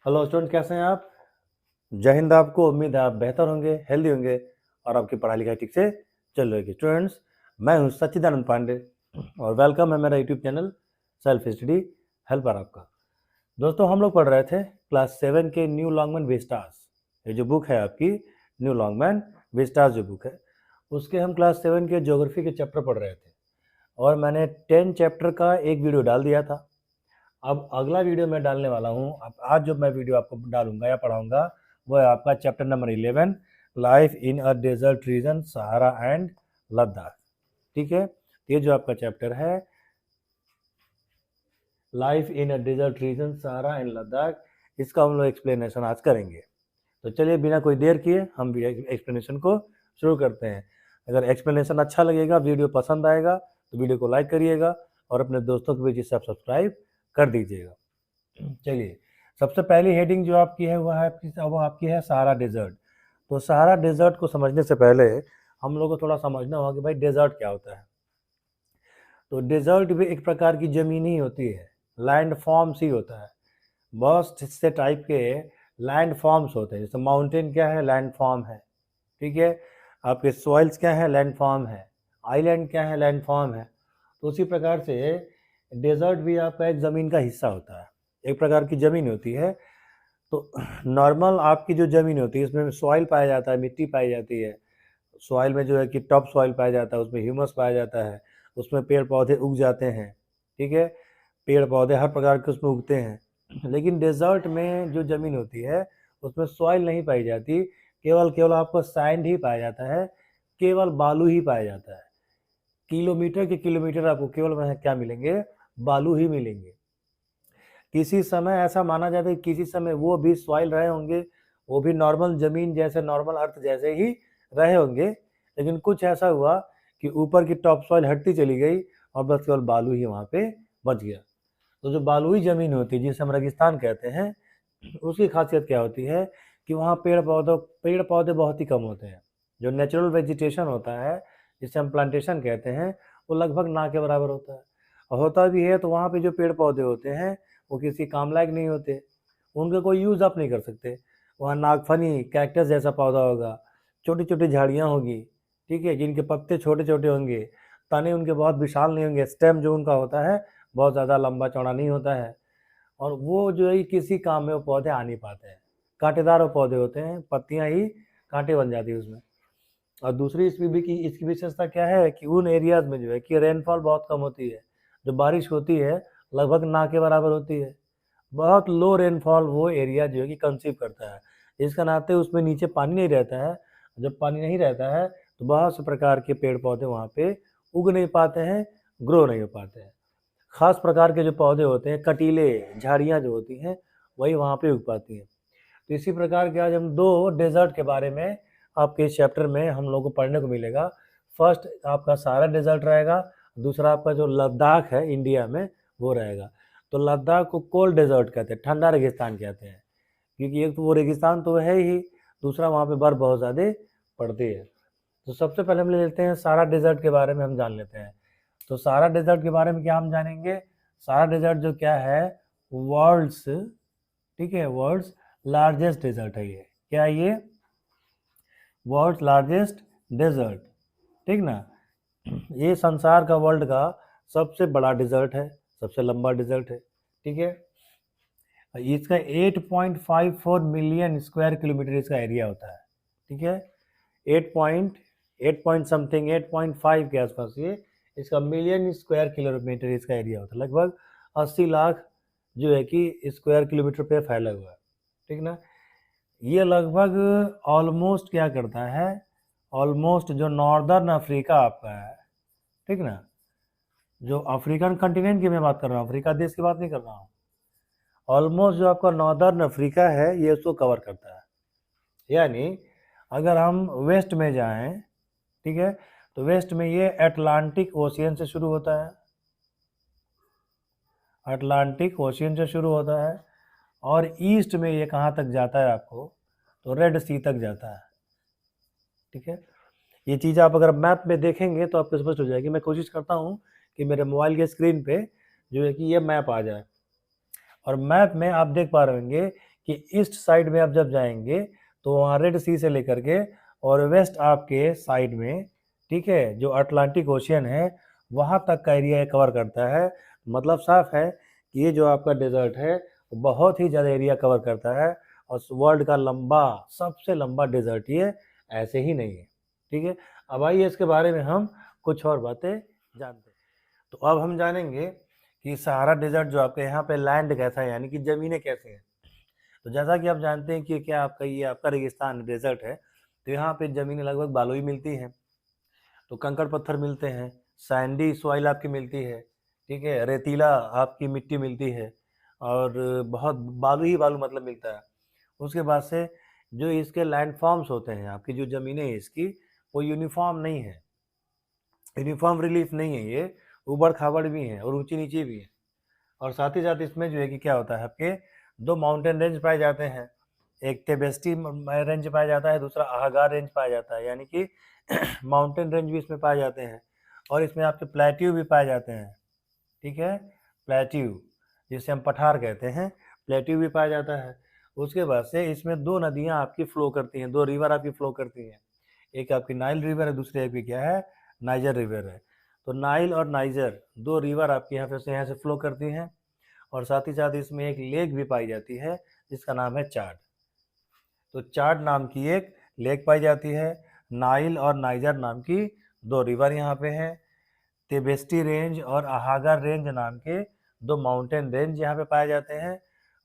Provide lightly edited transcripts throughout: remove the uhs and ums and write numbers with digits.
Hello student, कैसे हैं आप? जय हिंद। आपको उम्मीद है आप बेहतर होंगे, हेल्दी होंगे और आपकी पढ़ाई लिखाई ठीक से चल रही है। स्टूडेंट्स, मैं हूं सच्चिदानंद पांडे और वेलकम है मेरा YouTube channel self study helper आपका। दोस्तों, हम लोग पढ़ रहे थे क्लास 7 के न्यू लॉन्गमैन विस्टास। ये जो बुक है आपकी न्यू लॉन्गमैन विस्टास जो बुक है, उसके हम क्लास 7 के ज्योग्राफी के चैप्टर पढ़ रहे थे और मैंने 10 चैप्टर का एक वीडियो डाल दिया था। अब अगला वीडियो मैं डालने वाला हूँ। अब आज जो मैं वीडियो आपको डालूंगा या पढ़ाऊंगा वो है आपका chapter number 11, life in a desert region Sahara and Ladakh. ठीक है, ये जो आपका चैप्टर है life in a desert region Sahara and Ladakh, इसका हम लोग एक्सप्लेनेशन आज करेंगे। तो चलिए बिना कोई देर किए हम एक्सप्लेनेशन को शुरू करते हैं। अगर एक्सप्लेनेशन अच्छा लगेगा, वीडियो पसंद आएगा तो वीडियो को लाइक करिएगा और अपने दोस्तों के बीच इसे सब्सक्राइब कर दीजिएगा। चलिए, सबसे पहली हेडिंग जो आपकी है वो आपकी है सहारा डेजर्ट। तो सहारा डेजर्ट को समझने से पहले हम लोग को थोड़ा समझना होगा कि भाई डेजर्ट क्या होता है। तो डेजर्ट भी एक प्रकार की ज़मीन ही होती है, लैंड फॉर्म्स ही होता है। बहुत से टाइप के लैंड फॉर्म्स होते हैं। जैसे माउंटेन क्या है, लैंड फॉर्म है। ठीक है, आपके सॉइल्स क्या है, लैंड फॉर्म है। आइलैंड क्या है, लैंड फॉर्म है। तो उसी प्रकार से डेजर्ट भी आपका एक ज़मीन का हिस्सा होता है, एक प्रकार की ज़मीन होती है। तो नॉर्मल आपकी जो ज़मीन होती है इसमें सॉइल पाया जाता है, मिट्टी पाई जाती है। सॉइल में जो है कि टॉप सॉइल पाया जाता है, उसमें ह्यूमस पाया जाता है, उसमें पेड़ पौधे उग जाते हैं। ठीक है, पेड़ पौधे हर प्रकार के उसमें उगते हैं। लेकिन डेजर्ट में जो ज़मीन होती है उसमें सॉइल नहीं पाई जाती, केवल आपको सैंड ही पाया जाता है, केवल बालू ही पाया जाता है। किलोमीटर के किलोमीटर आपको केवल वहाँ क्या मिलेंगे, बालू ही मिलेंगे। किसी समय ऐसा माना जाता है कि किसी समय वो भी सॉइल रहे होंगे, वो भी नॉर्मल ज़मीन जैसे, नॉर्मल अर्थ जैसे ही रहे होंगे। लेकिन कुछ ऐसा हुआ कि ऊपर की टॉप सॉइल हटती चली गई और बस केवल बालू ही वहाँ पे बच गया। तो जो बालुई ज़मीन होती है जिसे हम रेगिस्तान कहते हैं, उसकी खासियत क्या होती है कि वहाँ पेड़ पौधे बहुत ही कम होते हैं। जो नेचुरल वेजिटेशन होता है जिसे हम प्लांटेशन कहते हैं, वो लगभग ना के बराबर होता है। और होता भी है तो वहाँ पे जो पेड़ पौधे होते हैं वो किसी काम लायक नहीं होते, उनका कोई यूज़ आप नहीं कर सकते। वहाँ नागफनी कैक्टस जैसा पौधा होगा, छोटी छोटी झाड़ियाँ होगी, ठीक है, जिनके पत्ते छोटे छोटे होंगे, तने उनके बहुत विशाल नहीं होंगे, स्टेम जो उनका होता है बहुत ज़्यादा लंबा चौड़ा नहीं होता है, और वो जो है किसी काम में वो पौधे आ नहीं पाते हैं। कांटेदार वो पौधे होते हैं, पत्तियाँ ही कांटे बन जाती है उसमें। और दूसरी इसकी विशेषता क्या है कि उन एरियाज़ में जो है कि रेनफॉल बहुत कम होती है। जो बारिश होती है लगभग ना के बराबर होती है। बहुत लो रेनफॉल वो एरिया जो है कि कंसीव करता है। इसका नाते उसमें नीचे पानी नहीं रहता है। जब पानी नहीं रहता है तो बहुत से प्रकार के पेड़ पौधे वहाँ पे उग नहीं पाते हैं, ग्रो नहीं हो पाते हैं। खास प्रकार के जो पौधे होते हैं, कटीले झाड़ियाँ जो होती हैं, वही वहाँ पे उग पाती हैं। तो इसी प्रकार के आज हम दो डेजर्ट के बारे में आपके इस चैप्टर में हम लोग को पढ़ने को मिलेगा। फर्स्ट आपका सारा डेजर्ट रहेगा, दूसरा आपका जो लद्दाख है इंडिया में वो रहेगा। तो लद्दाख को कोल्ड डेजर्ट कहते हैं, ठंडा रेगिस्तान कहते हैं, क्योंकि एक तो वो रेगिस्तान तो है ही, दूसरा वहाँ पे बर्फ़ बहुत ज़्यादा पड़ती है। तो सबसे पहले हम ले लेते हैं सारा डेजर्ट के बारे में हम जान लेते हैं। तो सारा डेजर्ट के बारे में क्या हम जानेंगे? सारा डेजर्ट जो क्या है, वर्ल्ड्स, ठीक है, वर्ल्ड्स लार्जेस्ट डेजर्ट है। ये क्या है? ये वर्ल्ड्स लार्जेस्ट डेजर्ट, ठीक ना। ये संसार का, वर्ल्ड का सबसे बड़ा डेजर्ट है, सबसे लंबा डेजर्ट है, ठीक है। इसका 8.54 मिलियन स्क्वायर किलोमीटर इसका एरिया होता है, ठीक है। 8 समथिंग 8.5 के आसपास ये इसका मिलियन स्क्वायर किलोमीटर इसका एरिया होता है। लगभग 80 लाख जो है कि स्क्वायर किलोमीटर पे फैला हुआ है, ठीक ना। ये लगभग ऑलमोस्ट क्या करता है, ऑलमोस्ट जो नॉर्दर्न अफ्रीका आपका है, ठीक ना, जो अफ्रीकन कंटिनेंट की मैं बात कर रहा हूँ, अफ्रीका देश की बात नहीं कर रहा हूँ। ऑलमोस्ट जो आपका नॉर्दर्न अफ्रीका है ये उसको कवर करता है। यानी अगर हम वेस्ट में जाएं, ठीक है, तो वेस्ट में ये अटलांटिक ओशियन से शुरू होता है, अटलांटिक ओशियन से शुरू होता है, और ईस्ट में ये कहाँ तक जाता है आपको, तो रेड सी तक जाता है, ठीक है। ये चीज़ आप अगर मैप में देखेंगे तो आपको स्पष्ट हो जाएगी। मैं कोशिश करता हूँ कि मेरे मोबाइल के स्क्रीन पे जो है कि ये मैप आ जाए, और मैप में आप देख पा रहे होंगे कि ईस्ट साइड में आप जब जाएंगे तो वहाँ रेड सी से लेकर के और वेस्ट आपके साइड में, ठीक है, जो अटलांटिक ओशियन है वहाँ तक का एरिया कवर करता है। मतलब साफ है कि ये जो आपका डेजर्ट है बहुत ही ज़्यादा एरिया कवर करता है और वर्ल्ड का लंबा, सबसे लंबा डेजर्ट ये ऐसे ही नहीं है, ठीक है। अब आइए इसके बारे में हम कुछ और बातें जानते हैं। तो अब हम जानेंगे कि सहारा डेजर्ट जो आपके यहाँ पे लैंड कैसा है, यानी कि ज़मीनें कैसे हैं। तो जैसा कि आप जानते हैं कि क्या आपका ये आपका रेगिस्तान डेजर्ट है, तो यहाँ पे ज़मीनें लगभग बालुई मिलती हैं, तो कंकड़ पत्थर मिलते हैं, सैंडी सॉइल आपकी मिलती है, ठीक है, रेतीला आपकी मिट्टी मिलती है और बहुत बालू ही बालू मतलब मिलता है। उसके बाद से जो इसके लैंडफॉर्म्स होते हैं, आपकी जो ज़मीनें हैं इसकी, वो यूनिफॉर्म नहीं है, यूनिफॉर्म रिलीफ नहीं है, ये ऊबड़ खाबड़ भी हैं और ऊंची नीची भी है। और साथ ही साथ इसमें जो है कि क्या होता है, आपके दो माउंटेन रेंज पाए जाते हैं, एक तेबेस्टी रेंज पाया जाता है, दूसरा आहागार रेंज पाया जाता है, यानी कि माउंटेन रेंज भी इसमें पाए जाते हैं। और इसमें आपके प्लेट्यू भी पाए जाते हैं, ठीक है, प्लेट्यू जिसे हम पठार कहते हैं, प्लेट्यू भी पाया जाता है। उसके बाद से इसमें दो नदियाँ आपकी फ्लो करती हैं, दो रिवर आपकी फ्लो करती हैं, एक आपकी नाइल रिवर है, दूसरी आपकी क्या है, नाइजर रिवर है। तो नाइल और नाइजर दो रिवर आपके यहाँ से फ्लो करती हैं और साथ ही साथ इसमें एक लेक भी पाई जाती है जिसका नाम है चाड। तो चाड नाम की एक लेक पाई जाती है, नाइल और नाइजर नाम की दो रिवर यहाँ पे हैं, तेबेस्टी रेंज और आहागार रेंज नाम के दो माउंटेन रेंज यहाँ पे पाए जाते हैं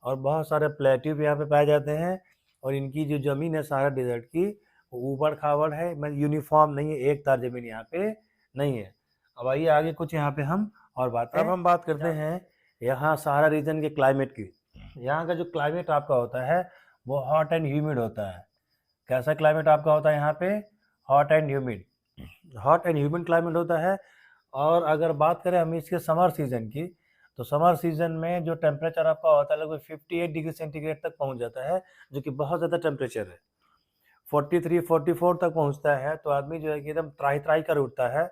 और बहुत सारे प्लेट्यू भी यहाँ पे पाए जाते हैं। और इनकी जो ज़मीन है सारा डेजर्ट की, वो ऊबड़ खाबड़ है, मतलब यूनिफॉर्म नहीं है, एक तार ज़मीन यहाँ पे नहीं है। अब आइए आगे कुछ यहाँ पे हम और बातें, अब हम बात करते हैं यहाँ सहारा रीजन के क्लाइमेट की। यहाँ का जो क्लाइमेट आपका होता है वो हॉट एंड ह्यूमिड होता है। कैसा क्लाइमेट आपका होता है यहाँ पे, hot and humid, hot and humid climate होता है। और अगर बात करें हम इसके समर सीज़न की, तो समर सीज़न में जो टेम्परेचर आपका होता है लगभग 58 डिग्री सेंटीग्रेड तक पहुँच जाता है, जो कि बहुत ज़्यादा टेम्परेचर है। 43-44 तक पहुँचता है तो आदमी जो है कि एकदम त्राही त्राही कर उठता है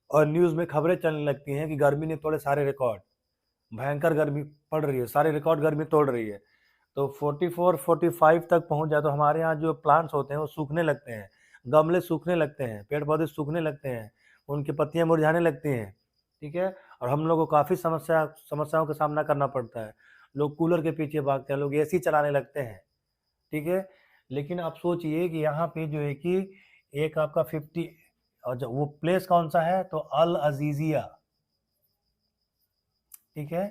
और न्यूज़ में खबरें चलने लगती हैं कि गर्मी ने तोड़े सारे रिकॉर्ड, भयंकर गर्मी पड़ रही है, सारे रिकॉर्ड गर्मी तोड़ रही है। तो 44-45 तक पहुंच जाए तो हमारे यहाँ जो प्लांट्स होते हैं वो सूखने लगते हैं, गमले सूखने लगते हैं, पेड़ पौधे सूखने लगते हैं, उनकी पत्तियां मुरझाने लगती हैं, ठीक है। और हम लोग को काफ़ी समस्याओं का सामना करना पड़ता है, लोग कूलर के पीछे भागते हैं, लोग एसी चलाने लगते हैं, ठीक है। लेकिन आप सोचिए कि यहाँ पे जो है कि एक आपका 50, और जो वो प्लेस कौन सा है, तो अल अजीजिया, ठीक है,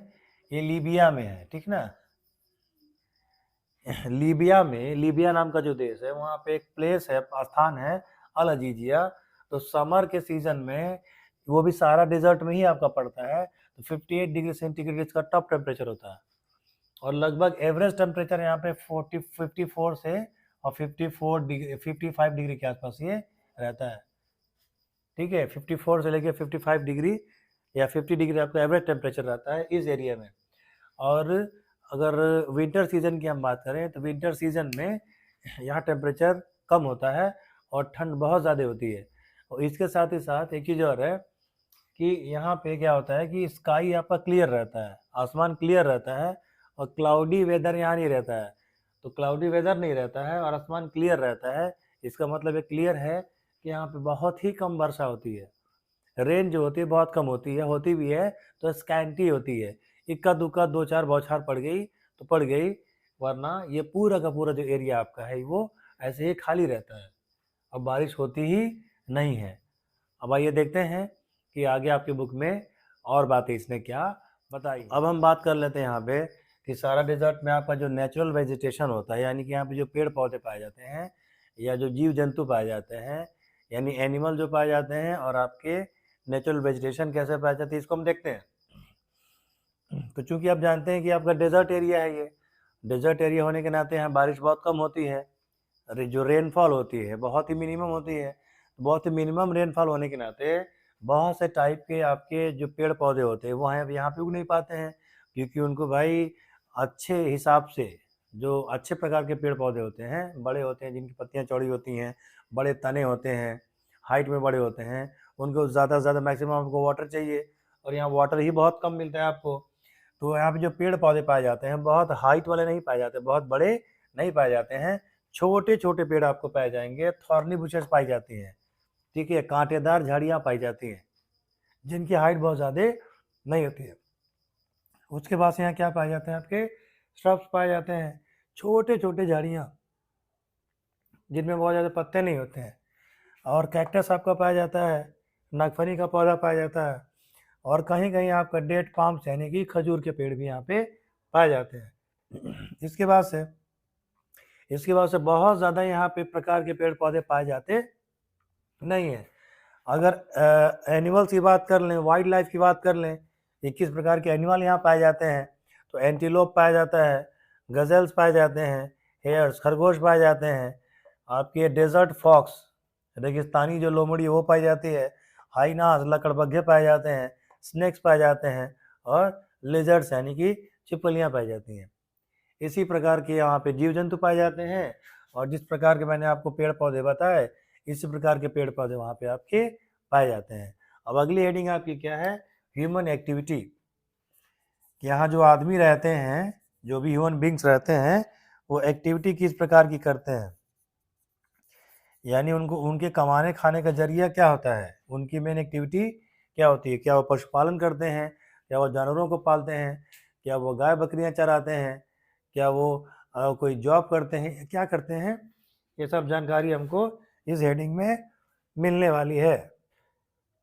ये लीबिया में है, ठीक ना। लीबिया में, लीबिया नाम का जो देश है वहाँ पे एक प्लेस है, स्थान है अल अजीजिया। तो समर के सीजन में वो भी सारा डेजर्ट में ही आपका पड़ता है, तो 58 डिग्री सेंटीग्रेड इसका टॉप टेम्परेचर होता है और लगभग एवरेज टेम्परेचर यहाँ पे 54 से और 55 डिग्री के आसपास ये रहता है, ठीक है। 54 से लेके 55 डिग्री या 50 डिग्री आपका एवरेज टेम्परेचर रहता है इस एरिया में। और अगर विंटर सीज़न की हम बात करें तो विंटर सीज़न में यहाँ टेम्परेचर कम होता है और ठंड बहुत ज़्यादा होती है। और इसके साथ ही साथ एक चीज़ और है कि यहाँ पे क्या होता है कि स्काई आपका क्लियर रहता है, आसमान क्लियर रहता है और क्लाउडी वेदर यहाँ नहीं रहता है। तो क्लाउडी वेदर नहीं रहता है और आसमान क्लियर रहता है, इसका मतलब ये क्लियर है कि यहाँ पे बहुत ही कम वर्षा होती है, रेन जो होती है बहुत कम होती भी है तो स्कैंटी होती है, इक्का दुक्का दो चार बौछार पड़ गई तो पड़ गई, वरना ये पूरा का पूरा जो एरिया आपका है वो ऐसे ही खाली रहता है, अब बारिश होती ही नहीं है। अब आइए देखते हैं कि आगे आपकी बुक में और बातें इसने क्या बताई। अब हम बात कर लेते हैं यहाँ पे कि सारा डेजर्ट में आपका जो नेचुरल वेजिटेशन होता है, यानी कि यहाँ पे जो पेड़ पौधे पाए जाते हैं या जो जीव जंतु पाए जाते हैं, यानी एनिमल जो पाए जाते हैं, और आपके नेचुरल वेजिटेशन कैसे पाए जाते हैं इसको हम देखते हैं। तो चूंकि आप जानते हैं कि आपका डेजर्ट एरिया है, ये डेजर्ट एरिया होने के नाते यहाँ बारिश बहुत कम होती है, जो रेनफॉल होती है बहुत ही मिनिमम होती है। बहुत ही मिनिमम रेनफॉल होने के नाते बहुत से टाइप के आपके जो पेड़ पौधे होते हैं वो यहाँ पे उग नहीं पाते हैं, क्योंकि उनको भाई अच्छे हिसाब से, जो अच्छे प्रकार के पेड़ पौधे होते हैं, बड़े होते हैं, जिनकी पत्तियाँ चौड़ी होती हैं, बड़े तने होते हैं, हाइट में बड़े होते हैं, उनको ज़्यादा से ज़्यादा मैक्सिमम आपको वाटर चाहिए और यहाँ वाटर ही बहुत कम मिलता है आपको। तो यहाँ पे जो पेड़ पौधे पाए जाते हैं बहुत हाइट वाले नहीं पाए जाते, बहुत बड़े नहीं पाए जाते हैं, छोटे छोटे पेड़ आपको पाए जाएंगे, थॉर्नी बुशेस पाई जाती हैं, ठीक है, कांटेदार झाड़ियाँ पाई जाती हैं जिनकी हाइट बहुत ज़्यादा नहीं होती है। उसके बाद से यहाँ क्या पाए जाते हैं, आपके श्रब्स पाए जाते हैं, छोटे छोटे झाड़ियाँ जिनमें बहुत ज़्यादा पत्ते नहीं होते हैं, और कैक्टस आपका पाया जाता है, नागफनी का पौधा पाया जाता है, और कहीं कहीं आपका डेट पाम्स यानी कि खजूर के पेड़ भी यहाँ पे पाए जाते हैं। इसके बाद से बहुत ज़्यादा यहाँ पे प्रकार के पेड़ पौधे पाए जाते नहीं है। अगर एनिमल्स की बात कर लें, वाइल्ड लाइफ की बात कर लें, 21 प्रकार के एनिमल यहाँ पाए जाते हैं। तो एंटीलोप पाया जाता है, गज़ल्स पाए जाते हैं, हेयर्स खरगोश पाए जाते हैं, आपके डेजर्ट फॉक्स रेगिस्तानी जो लोमड़ी वो पाई जाती है, हाइनास लकड़बग्घे पाए जाते हैं, स्नेक्स पाए जाते हैं, और लेजर्ड्स यानी कि छिपकलियाँ पाई जाती हैं। इसी प्रकार के यहाँ पे जीव जंतु पाए जाते हैं, और जिस प्रकार के मैंने आपको पेड़ पौधे बताए इसी प्रकार के पेड़ पौधे वहाँ पे आपके पाए जाते हैं। अब अगली हेडिंग आपकी क्या है, ह्यूमन एक्टिविटी। यहाँ जो आदमी रहते हैं, जो भी ह्यूमन बींग्स रहते हैं, वो एक्टिविटी किस प्रकार की करते हैं, यानी उनको उनके कमाने खाने का जरिया क्या होता है, उनकी मेन एक्टिविटी क्या होती है। क्या वो पशुपालन करते हैं, क्या वो जानवरों को पालते हैं, क्या वो गाय बकरियां चराते हैं, क्या वो कोई जॉब करते हैं, क्या करते हैं, ये सब जानकारी हमको इस हेडिंग में मिलने वाली है।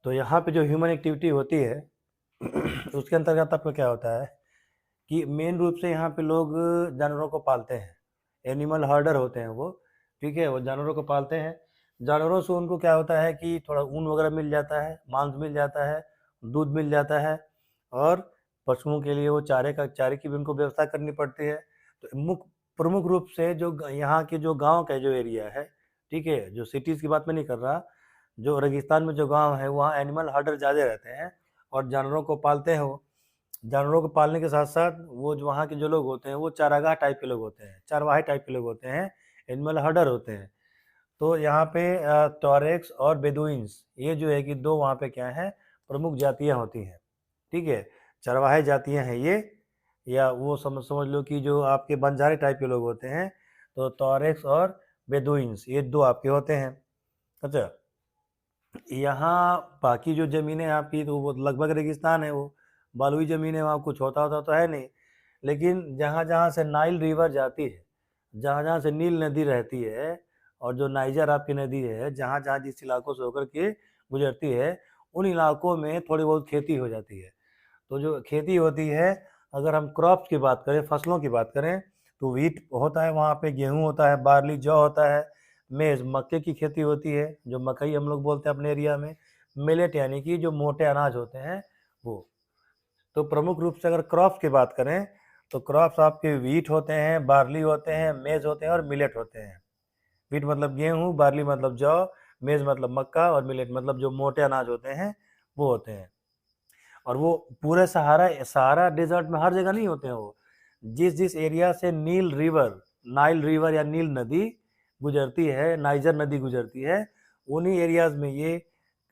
तो यहाँ पे जो ह्यूमन एक्टिविटी होती है उसके अंतर्गत आपका क्या होता है कि मेन रूप से यहाँ पे लोग जानवरों को पालते हैं, एनिमल हर्डर होते हैं वो, ठीक है, वो जानवरों को पालते हैं। जानवरों से उनको क्या होता है कि थोड़ा ऊन वगैरह मिल जाता है, मांस मिल जाता है, दूध मिल जाता है, और पशुओं के लिए वो चारे की भी उनको व्यवस्था करनी पड़ती है। तो प्रमुख रूप से जो यहाँ के जो गाँव का जो एरिया है, ठीक है, जो सिटीज़ की बात मैं नहीं कर रहा, जो रेगिस्तान में जो गाँव है वहाँ एनिमल हर्डर ज़्यादा रहते हैं और जानवरों को पालते हैं। वो जानवरों को पालने के साथ साथ वो जो वहाँ के जो लोग होते हैं वो चारागाह टाइप के लोग होते हैं, चारवाही टाइप के लोग होते हैं, एनिमल हर्डर होते हैं। तो यहाँ पे टॉरेक्स और बेदुइन्स, ये जो है कि दो वहाँ पे क्या है प्रमुख जातियाँ होती हैं, ठीक है, चरवाहे जातियाँ हैं ये, या वो समझ लो कि जो आपके बंजारे टाइप के लोग होते हैं, तो टॉरेक्स और बेदुइन्स ये दो आपके होते हैं। अच्छा, यहाँ बाकी जो ज़मीनें आपकी तो वो लगभग रेगिस्तान है, वो बालुई ज़मीनें, वहाँ कुछ होता तो है नहीं। लेकिन जहाँ जहाँ से नाइल रिवर जाती है, जहाँ जहाँ से नील नदी रहती है, और जो नाइजर आपकी नदी है, जहाँ जहाँ जिस इलाकों से होकर के गुजरती है, उन इलाकों में थोड़ी बहुत खेती हो जाती है। तो जो खेती होती है, अगर हम क्रॉप्स की बात करें, फसलों की बात करें, तो व्हीट होता है वहाँ पे, गेहूँ होता है, बार्ली जौ होता है, मेज़ मक्के की खेती होती है, जो मकई हम लोग बोलते हैं अपने एरिया में, मिलेट यानी कि जो मोटे अनाज होते हैं वो। तो प्रमुख रूप से अगर क्रॉप्स की बात करें तो क्रॉप्स आपके व्हीट होते हैं, बार्ली होते हैं, मेज़ होते हैं, और मिलेट होते हैं। व्हीट मतलब गेहूँ, बार्ली मतलब जौ, मेज़ मतलब मक्का, और मिलेट मतलब जो मोटे अनाज होते हैं वो होते हैं। और वो पूरे सहारा डेजर्ट में हर जगह नहीं होते हैं वो। जिस एरिया से नाइल रिवर या नील नदी गुजरती है, नाइजर नदी गुजरती है, उन्हीं एरियाज़ में ये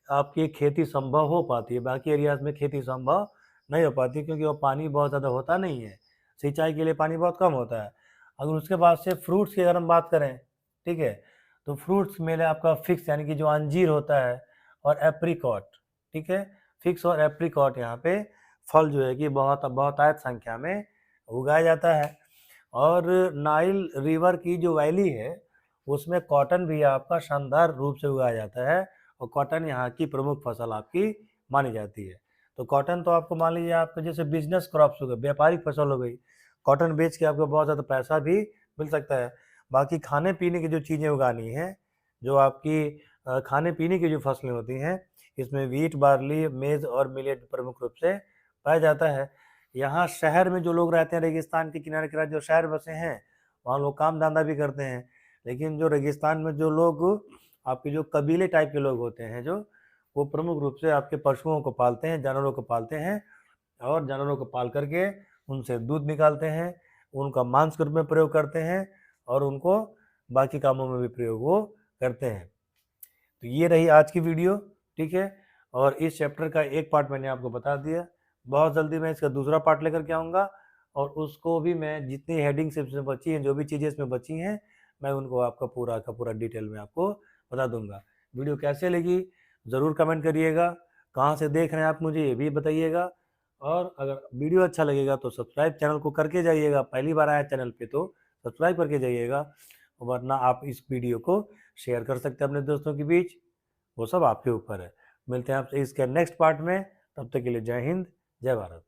आपकी खेती संभव हो पाती है। बाकी एरियाज़ में खेती संभव नहीं हो पाती क्योंकि वो पानी बहुत ज़्यादा होता नहीं है, सिंचाई के लिए पानी बहुत कम होता है। अगर उसके बाद से फ्रूट्स की अगर हम बात करें, ठीक है, तो फ्रूट्स में आपका फिक्स यानी कि जो अंजीर होता है, और एप्रिकॉट, ठीक है, फिक्स और एप्रिकॉट यहाँ पे फल जो है कि बहुत बहुतायत संख्या में उगाया जाता है। और नाइल रिवर की जो वैली है उसमें कॉटन भी आपका शानदार रूप से उगाया जाता है, और कॉटन यहाँ की प्रमुख फसल आपकी मानी जाती है। तो कॉटन तो आपको मान लीजिए आपके जैसे बिजनेस क्रॉप्स हो गए, व्यापारिक फसल हो गई, कॉटन बेच के आपको बहुत ज़्यादा पैसा भी मिल सकता है। बाकी खाने पीने की जो चीज़ें उगानी है, जो आपकी खाने पीने की जो फसलें होती हैं, इसमें व्हीट, बार्ली, मेज़ और मिलेट प्रमुख रूप से पाया जाता है। यहाँ शहर में जो लोग रहते हैं, रेगिस्तान के किनारे जो शहर बसे हैं, वहाँ लोग काम धंधा भी करते हैं। लेकिन जो रेगिस्तान में जो लोग आपके जो कबीले टाइप के लोग होते हैं, जो वो प्रमुख रूप से आपके पशुओं को पालते हैं, जानवरों को पालते हैं, और जानवरों को पाल करके उनसे दूध निकालते हैं, उनका मांस के रूप में प्रयोग करते हैं, और उनको बाकी कामों में भी प्रयोग वो करते हैं। तो ये रही आज की वीडियो, ठीक है, और इस चैप्टर का एक पार्ट मैंने आपको बता दिया। बहुत जल्दी मैं इसका दूसरा पार्ट लेकर के आऊँगा और उसको भी मैं जितनी हेडिंग्स इसमें बची हैं, जो भी चीज़ें इसमें बची हैं, मैं उनको आपका पूरा का पूरा डिटेल में आपको बता दूँगा। वीडियो कैसे लगी ज़रूर कमेंट करिएगा, कहाँ से देख रहे हैं आप मुझे ये भी बताइएगा, और अगर वीडियो अच्छा लगेगा तो सब्सक्राइब चैनल को करके जाइएगा, पहली बार आया चैनल पे तो सब्सक्राइब करके जाइएगा, वरना आप इस वीडियो को शेयर कर सकते हैं अपने दोस्तों के बीच, वो सब आपके ऊपर है। मिलते हैं आपसे इसके नेक्स्ट पार्ट में, तब तक के लिए जय हिंद, जय भारत।